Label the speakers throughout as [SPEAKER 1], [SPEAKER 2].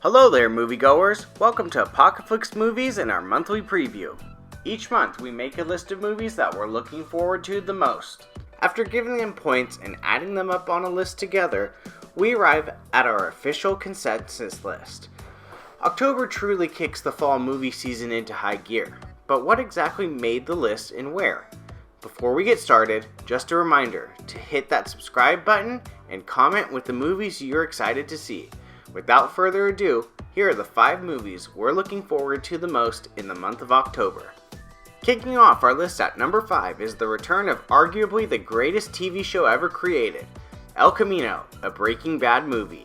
[SPEAKER 1] Hello there, moviegoers! Welcome to Apocaflix Movies and our monthly preview. Each month, we make a list of movies that we're looking forward to the most. After giving them points and adding them up on a list together, we arrive at our official consensus list. October truly kicks the fall movie season into high gear, but what exactly made the list and where? Before we get started, just a reminder to hit that subscribe button and comment with the movies you're excited to see. Without further ado, here are the 5 movies we're looking forward to the most in the month of October. Kicking off our list at number 5 is the return of arguably the greatest TV show ever created, El Camino, a Breaking Bad movie.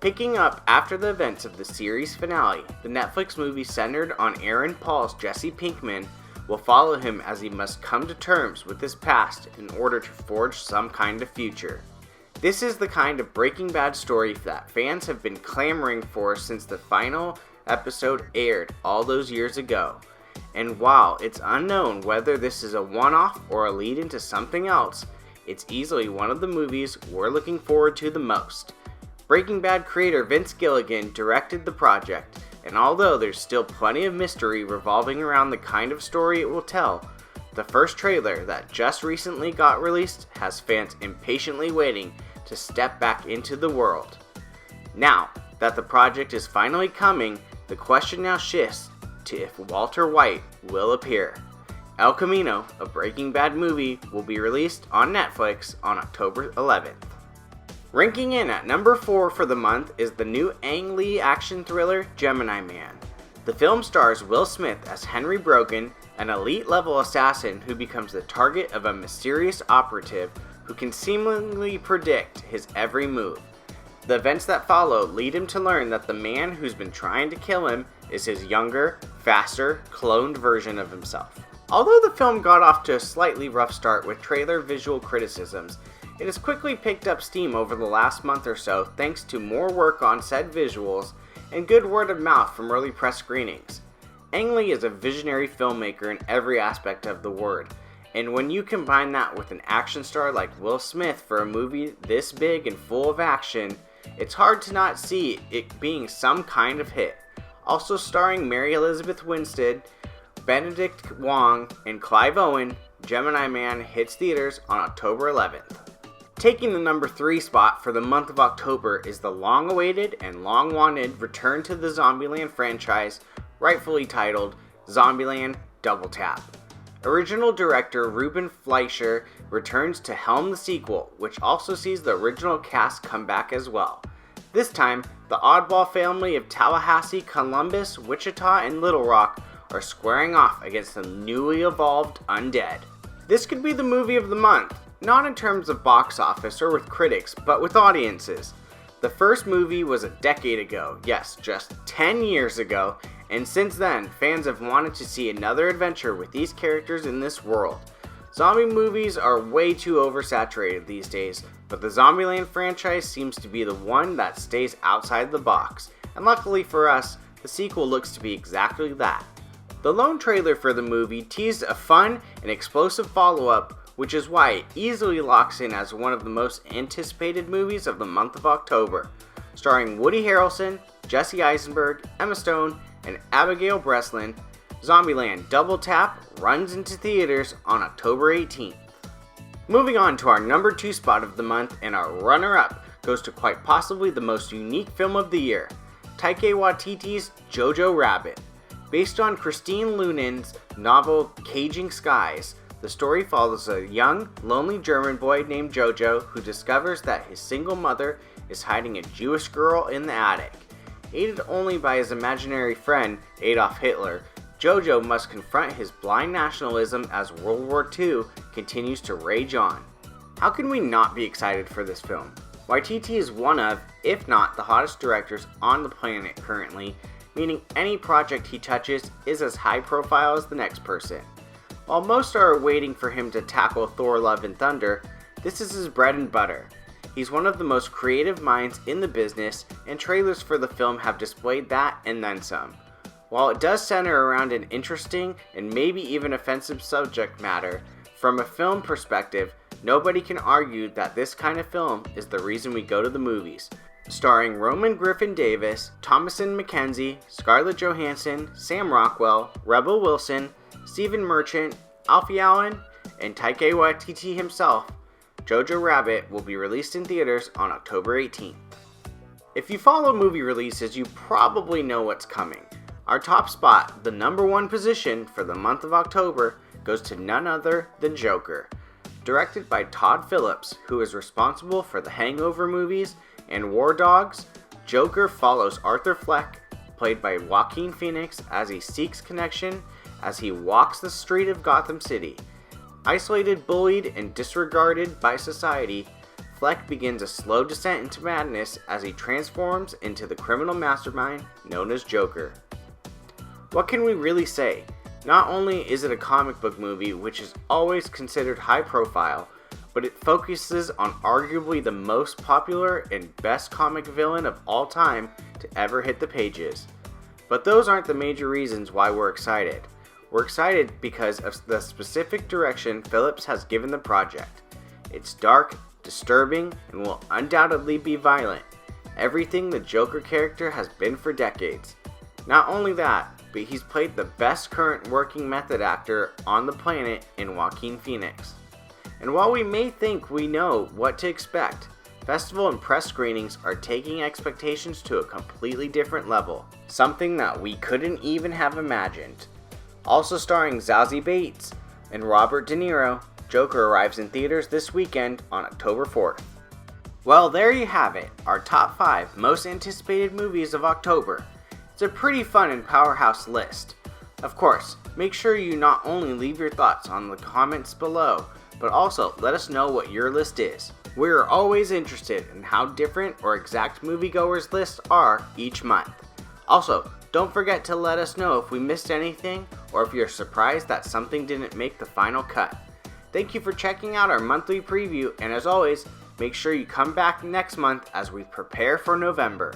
[SPEAKER 1] Picking up after the events of the series finale, the Netflix movie centered on Aaron Paul's Jesse Pinkman will follow him as he must come to terms with his past in order to forge some kind of future. This is the kind of Breaking Bad story that fans have been clamoring for since the final episode aired all those years ago. And while it's unknown whether this is a one-off or a lead into something else, it's easily one of the movies we're looking forward to the most. Breaking Bad creator Vince Gilligan directed the project, and although there's still plenty of mystery revolving around the kind of story it will tell, the first trailer that just recently got released has fans impatiently waiting to step back into the world. Now that the project is finally coming, the question now shifts to if Walter White will appear. El Camino, a Breaking Bad movie, will be released on Netflix on October 11th. Ranking in at number 4 for the month is the new Ang Lee action thriller Gemini Man. The film stars Will Smith as Henry Brogan, an elite-level assassin who becomes the target of a mysterious operative who can seemingly predict his every move. The events that follow lead him to learn that the man who's been trying to kill him is his younger, faster, cloned version of himself. Although the film got off to a slightly rough start with trailer visual criticisms, it has quickly picked up steam over the last month or so thanks to more work on said visuals and good word of mouth from early press screenings. Ang Lee is a visionary filmmaker in every aspect of the word, and when you combine that with an action star like Will Smith for a movie this big and full of action, it's hard to not see it being some kind of hit. Also starring Mary Elizabeth Winstead, Benedict Wong, and Clive Owen, Gemini Man hits theaters on October 11th. Taking the number 3 spot for the month of October is the long-awaited and long-wanted return to the Zombieland franchise, rightfully titled Zombieland Double Tap. Original director Ruben Fleischer returns to helm the sequel, which also sees the original cast come back as well. This time, the oddball family of Tallahassee, Columbus, Wichita, and Little Rock are squaring off against the newly evolved undead. This could be the movie of the month, not in terms of box office or with critics, but with audiences. The first movie was a decade ago, yes, just 10 years ago, and since then, fans have wanted to see another adventure with these characters in this world. Zombie movies are way too oversaturated these days, but the Zombieland franchise seems to be the one that stays outside the box, and luckily for us, the sequel looks to be exactly that. The lone trailer for the movie teased a fun and explosive follow-up, which is why it easily locks in as one of the most anticipated movies of the month of October. Starring Woody Harrelson, Jesse Eisenberg, Emma Stone, and Abigail Breslin, Zombieland Double Tap runs into theaters on October 18th. Moving on to our number 2 spot of the month, and our runner-up goes to quite possibly the most unique film of the year, Taika Waititi's Jojo Rabbit. Based on Christine Lunen's novel Caging Skies, the story follows a young, lonely German boy named Jojo who discovers that his single mother is hiding a Jewish girl in the attic. Aided only by his imaginary friend, Adolf Hitler, Jojo must confront his blind nationalism as World War II continues to rage on. How can we not be excited for this film? Waititi is one of, if not the hottest directors on the planet currently, meaning any project he touches is as high profile as the next person. While most are waiting for him to tackle Thor: Love and Thunder, this is his bread and butter. He's one of the most creative minds in the business, and trailers for the film have displayed that and then some. While it does center around an interesting and maybe even offensive subject matter, from a film perspective, nobody can argue that this kind of film is the reason we go to the movies. Starring Roman Griffin Davis, Thomasin McKenzie, Scarlett Johansson, Sam Rockwell, Rebel Wilson, Stephen Merchant, Alfie Allen, and Taika Waititi himself, Jojo Rabbit will be released in theaters on October 18th. If you follow movie releases, you probably know what's coming. Our top spot, the number one position for the month of October, goes to none other than Joker. Directed by Todd Phillips, who is responsible for the Hangover movies and War Dogs, Joker follows Arthur Fleck, played by Joaquin Phoenix, as he seeks connection as he walks the street of Gotham City. Isolated, bullied, and disregarded by society, Fleck begins a slow descent into madness as he transforms into the criminal mastermind known as Joker. What can we really say? Not only is it a comic book movie which is always considered high profile, but it focuses on arguably the most popular and best comic villain of all time to ever hit the pages. But those aren't the major reasons why we're excited. We're excited because of the specific direction Phillips has given the project. It's dark, disturbing, and will undoubtedly be violent. Everything the Joker character has been for decades. Not only that, but he's played the best current working method actor on the planet in Joaquin Phoenix. And while we may think we know what to expect, festival and press screenings are taking expectations to a completely different level, something that we couldn't even have imagined. Also starring Zazie Beetz and Robert De Niro, Joker arrives in theaters this weekend on October 4th. Well, there you have it, our top 5 most anticipated movies of October. It's a pretty fun and powerhouse list. Of course, make sure you not only leave your thoughts on the comments below, but also let us know what your list is. We're always interested in how different or exact moviegoers' lists are each month. Also, don't forget to let us know if we missed anything or if you're surprised that something didn't make the final cut. Thank you for checking out our monthly preview, and as always, make sure you come back next month as we prepare for November.